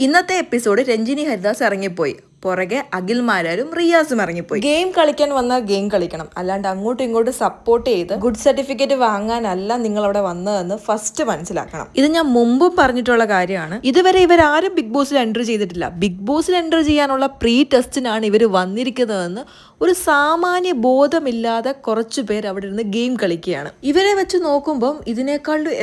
ഇന്നത്തെ എപ്പിസോഡ് രഞ്ജിനി ഹരിദാസ് ഇറങ്ങിപ്പോയി. പുറകെ അഖിൽമാരും റിയാസും ഇറങ്ങിപ്പോയി. ഗെയിം കളിക്കാൻ വന്നാൽ ഗെയിം കളിക്കണം, അല്ലാണ്ട് അങ്ങോട്ടും ഇങ്ങോട്ടും സപ്പോർട്ട് ചെയ്ത് ഗുഡ് സർട്ടിഫിക്കറ്റ് വാങ്ങാനല്ല നിങ്ങൾ അവിടെ വന്നതെന്ന് ഫസ്റ്റ് മനസ്സിലാക്കണം. ഇത് ഞാൻ മുമ്പും പറഞ്ഞിട്ടുള്ള കാര്യമാണ്. ഇതുവരെ ഇവരാരും ബിഗ് ബോസിൽ എൻട്രി ചെയ്തിട്ടില്ല. ബിഗ് ബോസിൽ എൻട്രി ചെയ്യാനുള്ള പ്രീ ടെസ്റ്റിനാണ് ഇവർ വന്നിരിക്കുന്നതെന്ന് ഒരു സാമാന്യ ബോധമില്ലാതെ കുറച്ചു പേർ അവിടെ ഇരുന്ന് ഗെയിം കളിക്കുകയാണ്. ഇവരെ വെച്ച് നോക്കുമ്പം ഇതിനേക്കാളും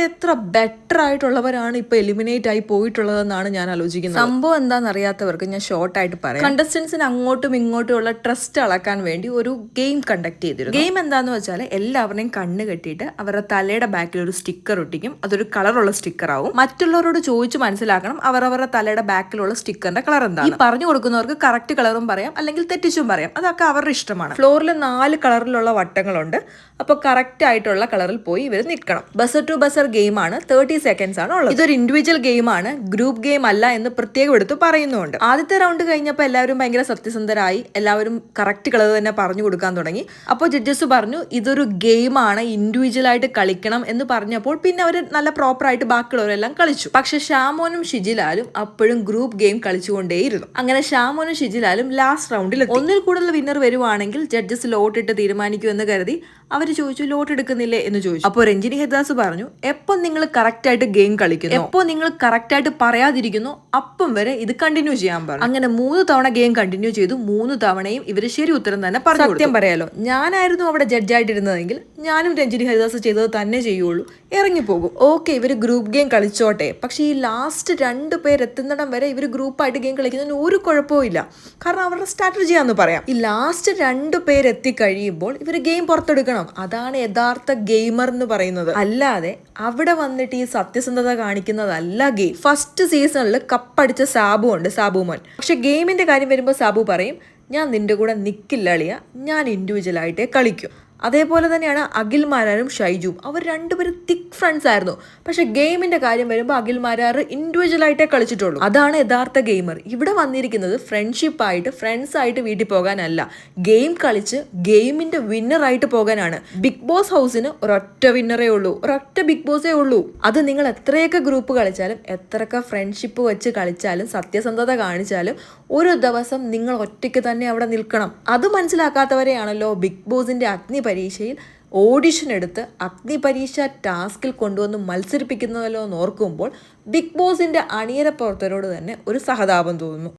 എത്ര ബെറ്റർ ആയിട്ടുള്ളവരാണ് ഇപ്പൊ എലിമിനേറ്റ് ആയി പോയിട്ടുള്ളതെന്നാണ് ഞാൻ ആലോചിക്കുന്നത്. സംഭവം എന്താണെന്ന് അറിയാത്തവർക്ക് ഞാൻ ഷോർട്ട് ആയിട്ട് പറയാം. കണ്ടസ്റ്റൻസിന് അങ്ങോട്ടും ഇങ്ങോട്ടും ഉള്ള ട്രസ്റ്റ് അളക്കാൻ വേണ്ടി ഒരു ഗെയിം കണ്ടക്ട് ചെയ്തിരുന്നു. ഗെയിം എന്താന്ന് വെച്ചാൽ എല്ലാവരുടെയും കണ്ണ് കെട്ടിയിട്ട് അവരുടെ തലയുടെ ബാക്കിൽ ഒരു സ്റ്റിക്കർ ഒട്ടിക്കും. അതൊരു കളറുള്ള സ്റ്റിക്കർ ആവും. മറ്റുള്ളവരോട് ചോദിച്ച് മനസ്സിലാക്കണം അവരവരുടെ തലയുടെ ബാക്കിലുള്ള സ്റ്റിക്കറിന്റെ കളർ എന്താണ്. ഈ പറഞ്ഞു കൊടുക്കുന്നവർക്ക് കറക്റ്റ് കളറും പറയാം, അല്ലെങ്കിൽ തെറ്റിച്ചും പറയാം. അതൊക്കെ അവരുടെ ഇഷ്ടമാണ്. ഫ്ലോറിൽ 4 കളറിലുള്ള വട്ടങ്ങളുണ്ട്. അപ്പോൾ കറക്റ്റ് ആയിട്ടുള്ള കളറിൽ പോയി ഇവർ നിൽക്കണം. ബസർ ടു ബസർ ഗെയിമാണ്. 30 സെക്കൻഡ്സ് ആണ് ഉള്ളത്. ഇതൊരു ഇൻഡിവിജ്വൽ ഗെയിമാണ്, ഗ്രൂപ്പ് ഗെയിം അല്ല എന്ന് പ്രത്യേകം എടുത്ത് പറയുന്നുണ്ട്. ആദ്യത്തെ റൗണ്ട് കഴിഞ്ഞപ്പോൾ എല്ലാവരും ഭയങ്കര സത്യസന്ധരായി. എല്ലാവരും കറക്റ്റ് കളർ തന്നെ പറഞ്ഞു കൊടുക്കാൻ തുടങ്ങി. അപ്പോൾ ജഡ്ജസ് പറഞ്ഞു ഇതൊരു ഗെയിമാണ്, ഇൻഡിവിജ്വൽ ആയിട്ട് കളിക്കണം എന്ന് പറഞ്ഞപ്പോൾ പിന്നെ അവർ നല്ല പ്രോപ്പറായിട്ട് ബാക്കിയുള്ളവരെല്ലാം കളിച്ചു. പക്ഷെ ഷാമോനും ഷിജിലാലും അപ്പോഴും ഗ്രൂപ്പ് ഗെയിം കളിച്ചുകൊണ്ടേയിരുന്നു. അങ്ങനെ ഷാമോനും ഷിജിലാലും ലാസ്റ്റ് റൗണ്ടിൽ ഒന്നിൽ കൂടുതൽ വിന്നർ വരുവാണെങ്കിൽ ജഡ്ജസ് ലോട്ടിട്ട് തീരുമാനിക്കുമെന്ന് കരുതി അവർ ചോദിച്ചു ലോട്ട് എടുക്കുന്നില്ലേ എന്ന് ചോദിച്ചു. അപ്പോൾ രഞ്ജിനി ഹരിദാസ് പറഞ്ഞു എപ്പോൾ നിങ്ങൾ കറക്റ്റ് ആയിട്ട് ഗെയിം കളിക്കുന്നു, എപ്പോൾ നിങ്ങൾ കറക്റ്റ് ആയിട്ട് പറയാതിരിക്കുന്നു അപ്പം വരെ ഇത് കണ്ടിന്യൂ ചെയ്യാൻ പറഞ്ഞു. അങ്ങനെ 3 തവണ ഗെയിം കണ്ടിന്യൂ ചെയ്തു. 3 തവണയും ഇവർ ശരി ഉത്തരം തന്നെ പറഞ്ഞു. സത്യം പറയാലോ, ഞാനായിരുന്നു അവിടെ ജഡ്ജായിട്ടിരുന്നതെങ്കിൽ ഞാനും രഞ്ജിനി ഹരിദാസ് ചെയ്തത് തന്നെ ചെയ്യുള്ളൂ, ഇറങ്ങിപ്പോകും. ഓക്കെ, ഇവർ ഗ്രൂപ്പ് ഗെയിം കളിച്ചോട്ടെ, പക്ഷെ ഈ ലാസ്റ്റ് 2 പേർ എത്തുന്നിടം വരെ ഇവർ ഗ്രൂപ്പായിട്ട് ഗെയിം കളിക്കുന്നതിന് ഒരു കുഴപ്പവും ഇല്ല. കാരണം അവരുടെ സ്ട്രാറ്റജിയാന്ന് പറയാം. ഈ ലാസ്റ്റ് 2 പേർ എത്തിക്കഴിയുമ്പോൾ ഇവർ ഗെയിം പുറത്തെടുക്കണം. അതാണ് യഥാർത്ഥ ഗെയിമർ എന്ന് പറയുന്നത്. അല്ലാതെ അവിടെ വന്നിട്ട് ഈ സത്യസന്ധത കാണിക്കുന്നതല്ല ഗെയിം. ഫസ്റ്റ് സീസണിൽ കപ്പടിച്ച സാബു ഉണ്ട്, സാബു മോൻ. പക്ഷെ ഗെയിമിന്റെ കാര്യം വരുമ്പോൾ സാബു പറയും ഞാൻ നിന്റെ കൂടെ നിൽക്കില്ല അളിയ, ഞാൻ ഇൻഡിവിജ്വൽ ആയിട്ടേ കളിക്കും. അതേപോലെ തന്നെയാണ് അഖിൽമാരും ഷൈജുവും. അവർ 2 പേരും തിക് ഫ്രണ്ട്സ് ആയിരുന്നു. പക്ഷെ ഗെയിമിന്റെ കാര്യം വരുമ്പോൾ അഖിൽമാരാർ ഇൻഡിവിജ്വൽ ആയിട്ടേ കളിച്ചിട്ടുള്ളൂ. അതാണ് യഥാർത്ഥ ഗെയിമർ. ഇവിടെ വന്നിരിക്കുന്നത് ഫ്രണ്ട്ഷിപ്പായിട്ട് ഫ്രണ്ട്സ് ആയിട്ട് വീട്ടിൽ പോകാനല്ല, ഗെയിം കളിച്ച് ഗെയിമിന്റെ വിന്നറായിട്ട് പോകാനാണ്. ബിഗ് ബോസ് ഹൗസിന് ഒരൊറ്റ വിന്നറേ ഉള്ളൂ, ഒരൊറ്റ ബിഗ് ബോസേ ഉള്ളൂ. അത് നിങ്ങൾ എത്രയൊക്കെ ഗ്രൂപ്പ് കളിച്ചാലും എത്രയൊക്കെ ഫ്രണ്ട്ഷിപ്പ് വെച്ച് കളിച്ചാലും സത്യസന്ധത കാണിച്ചാലും ഒരു ദിവസം നിങ്ങൾ ഒറ്റയ്ക്ക് തന്നെ അവിടെ നിൽക്കണം. അത് മനസ്സിലാക്കാത്തവരെയാണല്ലോ ബിഗ് ബോസിന്റെ അഗ്നി പരീക്ഷയിൽ ഓഡിഷൻ എടുത്ത് അഗ്നി പരീക്ഷ ടാസ്കിൽ കൊണ്ടുവന്ന് മത്സരിപ്പിക്കുന്നതല്ലോ എന്ന് ഓർക്കുമ്പോൾ ബിഗ് ബോസിന്റെ അണിയറ പ്രവർത്തകരോട് തന്നെ ഒരു സഹതാപം തോന്നുന്നു.